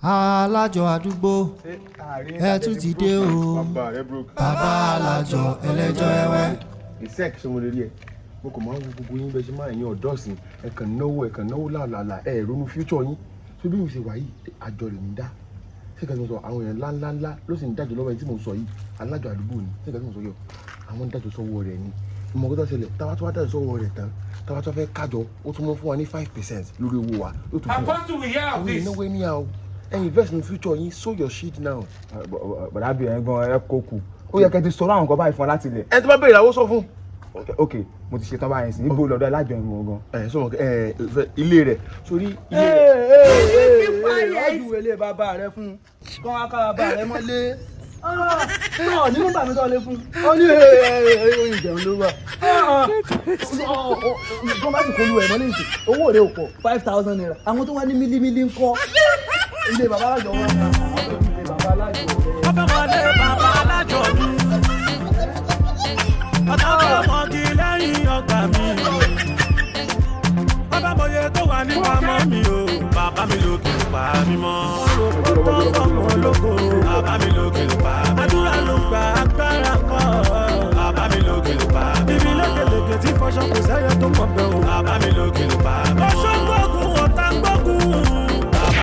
alájọ àdúgbò ẹ tún ti dé o bàbá alájọ ẹlẹ́jọ́ ẹwẹ́. ìsẹ́ẹ̀kì ṣe mo lè rí ẹ mo kò máa ń wo gbogbo yín bẹ́ẹ̀ ṣe máa ń yan ọ̀dọ́ sí ẹ kàn náwó làlàlà ẹ ronú future yín tó bí mo ṣe wà yìí àjọ rẹ̀ ń dá ṣé kẹ́sì mo sọ àwọn èèyàn ńláńlá ló sì ń dájọ́ lọ́wọ́ ẹni tí mo sọ yìí alájọ àdúgbò ni ṣé kẹ́sì mo sọ yọ àwọn ń dájọ́ sọ́wọ́ rẹ̀ ni ìmọ̀gọ́tà ṣẹlẹ̀ táwa tó wá dájọ́ sọ́wọ́ rẹ̀ tán táwa tó fẹ́ kájọ ó tún mọ́ fún wa ní 5% lórí owó wa yóò tún fún wa àwọn ìnáwó ẹni à invest in future yín sow your shit now. bàdá bí ẹ̀gbọ́n ẹ kó kù ó yẹ kẹ́ ti sọ̀rọ̀ àwọn nǹkan báyìí fún ọ láti ilẹ̀. ẹ tó bá béèrè àwọn sọ fún. ok mo ti ṣetán báyìí sí níbo lọ́dọ̀ alájọ ìmọ̀ gan. ẹ sọ ilé rẹ sórí ilé rẹ. ọdún ilé bàbá rẹ fún kọ́ wá ká bàbá rẹ mọ́lé náà ní nọ́mbà mi tó lé fún ọ ní ìjẹun ló wà. ìjọba bá ti kó lu ẹ̀ mọ́lé ìsìn owó rẹ̀ ò pọ̀ 5,000 naira àwọn tó wá ní mílímílí ń kọ́ ilé bàbá alájọ wọn ilé bàbá alájọ rẹ̀. ọbẹ̀ wọlé bàbá alájọ mi ọ̀tọ̀ ọmọdé lẹ́yìn ọgbà mi ọbẹ̀ mọ̀ye tó wà ní pamọ́ mi o bàbá mi lókè ló pa mí mọ́ ó tó fọmọ ológo bàbá mi lókè ló pa mí mọ́ àdúrà ló gba agbára kọ́ bàbá mi lókè ló pa mí mọ́ ibi lékeleke tí fọṣọ kò sẹ́yẹ tó mọ̀ bẹ́ẹ̀ o bàbá mi lókè ló pa mí mọ́.